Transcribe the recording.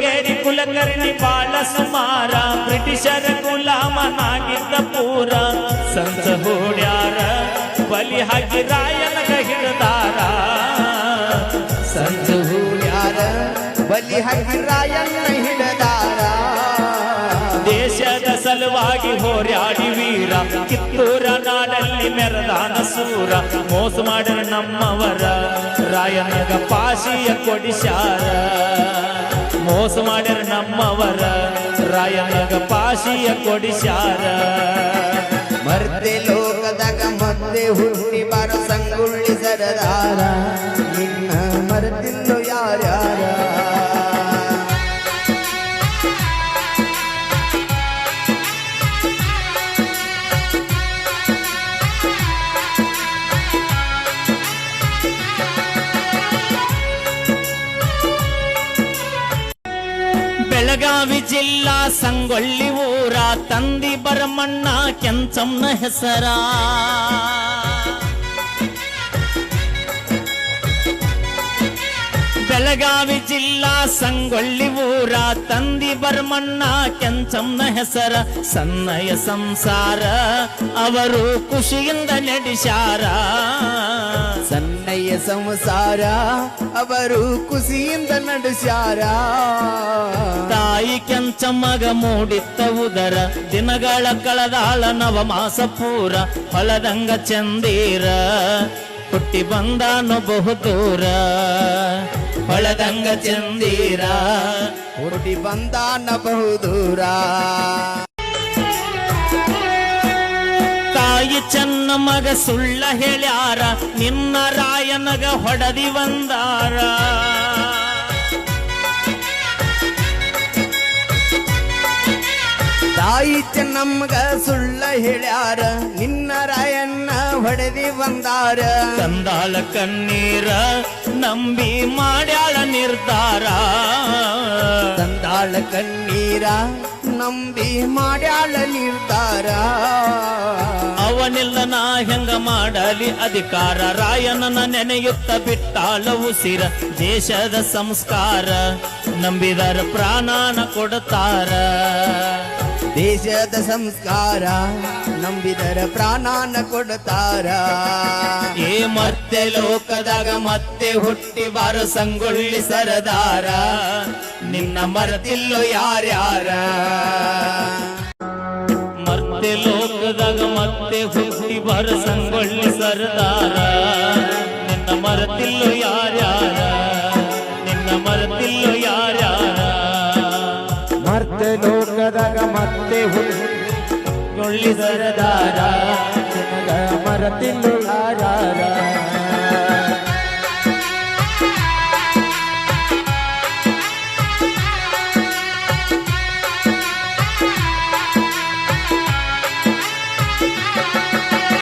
ಸೂಳಗೇರಿ ಕುಲಕರ್ಣಿ ಬಾಳ ಸುಮಾರ ಬ್ರಿಟಿಷರ ಗುಲಾಮನಾಗಿದ್ದ ಪೂರ ಸಂಸ ಹೂಡ್ಯಾರ ಬಲಿ ಹಾಕಿ ರಾಯನಗ ಹಿಡದಾರ ಸಂಸ ಹೂಡ್ಯಾರ ಬಲಿ ಹಾಕಿ ರಾಯನ ಹಿಡದಾರ ದೇಶದ ಸಲುವಾಗಿ ಹೋರಾಡಿ ವೀರ ಕಿತ್ತೂರ ನಾಡಲ್ಲಿ ಮೆರದಾನ ಸೂರ ಮೋಸ ಮಾಡಿದ ನಮ್ಮವರ ರಾಯನಗ ಪಾಶಿಯ ಕೊಡಿಸ್ಯಾರ ಮೋಸ ಮಾಡಿದ ನಮ್ಮವರ ರಾಯನಗ ಪಾಶಿಯ ಕೊಡಿಸ್ಯಾರ ಮರ್ತೆ ಲೋಕದಾಗ ಮತ್ತೆ ಹುಟ್ಟಿ ಬಾರ ಸಂಗೊಳ್ಳಿ ಸರದಾರ ನಿನ್ನ ಮರೆತಿಲ್ಲೋ ಯಾರ್ಯಾರ ಬೆಳಗಾವಿ ಜಿಲ್ಲಾ ಸಂಗೊಳ್ಳಿ ಊರ ತಂದಿ ಬರಮಣ್ಣ ಕೆಂಚಮ್ಮನ ಹೆಸರ ಬೆಳಗಾವಿ ಜಿಲ್ಲಾ ಸಂಗೊಳ್ಳಿ ಊರ ತಂದಿ ಬರಮಣ್ಣ ಕೆಂಚಮ್ಮನ ಹೆಸರ ಸನ್ನಯ ಸಂಸಾರ ಅವರು ಖುಷಿಯಿಂದ ನಡೆಸ್ಯಾರ ಸನ್ನಯ್ಯ ಸಂಸಾರ ಅವರು ಖುಷಿಯಿಂದ ನಡೆಸ್ಯಾರ ತಾಯಿ ಕೆಂಚಮ್ಮಗ ಮೂಡಿತ್ತ ಉದರ ದಿನಗಳ ಕಳೆದಾಳ ನವಮಾಸ ಪೂರ ಹೊಲದಂಗ ಚಂದೀರ ಹುಟ್ಟಿ ಬಂದಾನು ಬಹುದೂರ ಹೊಲದಂಗ ಚಂದೀರ ಹುಟ್ಟಿ ಬಂದಾನ ಬಹುದೂರ ತಾಯಿ ಚೆನ್ನ ಮಗ ಸುಳ್ಳ ಹೇಳ್ಯಾರ ನಿನ್ನ ರಾಯನಗ ಹೊಡದಿ ಬಂದಾರ ತಾಯಿ ಚೆನ್ನಮ್ಮಗ ಸುಳ್ಳ ಹೇಳ್ಯಾರ ನಿನ್ನ ರಾಯಣ್ಣ ಹೊಡೆದಿ ಬಂದಾರ ತಂದಾಳ ಕಣ್ಣೀರ ನಂಬಿ ಮಾಡ್ಯಾಳ ನಿರ್ಧಾರ ತಂದಾಳ ಕಣ್ಣೀರ ನಂಬಿ ಮಾಡ್ಯಾಳ ನಿರ್ಧಾರ ಅವನಿಲ್ಲ ನಾ ಹೆಂಗ ಮಾಡಲಿ ಅಧಿಕಾರ ರಾಯನನ ನೆನೆಯುತ್ತ ಬಿಟ್ಟಾಳ ಉಸಿರ ದೇಶದ ಸಂಸ್ಕಾರ ನಂಬಿದರ ಪ್ರಾಣನ ಕೊಡುತ್ತಾರ ದೇಶದ ಸಂಸ್ಕಾರ ನಂಬಿದರ ಪ್ರಾಣನ ಕೊಡುತ್ತಾರ ಏ ಮತ್ತೆ ಲೋಕದಾಗ ಮತ್ತೆ ಹುಟ್ಟಿ ಬಾರ ಸಂಗೊಳ್ಳಿ ಸರದಾರ ನಿನ್ನ ಮರೆತಿಲ್ಲೋ ಯಾರ್ಯಾರ ಮತ್ತೆ ಲೋಕದಾಗ ಮತ್ತೆ ಹುಟ್ಟಿ ಬಾರ ಸಂಗೊಳ್ಳಿ ಸರದಾರ ನಿನ್ನ ಮರೆತಿಲ್ಲೋ ಯಾರ್ಯಾರ ನಿನ್ನ ಮರೆತಿಲ್ಲೋ ಯಾರ್ಯಾರ ಮತ್ತೆ ಲೋಕದಾಗ ಮತ್ತೆ ಹುಟ್ಟಿ ಸರದಾರ ಮರತಿಲ್ಲು ಯಾರ್ಯಾರ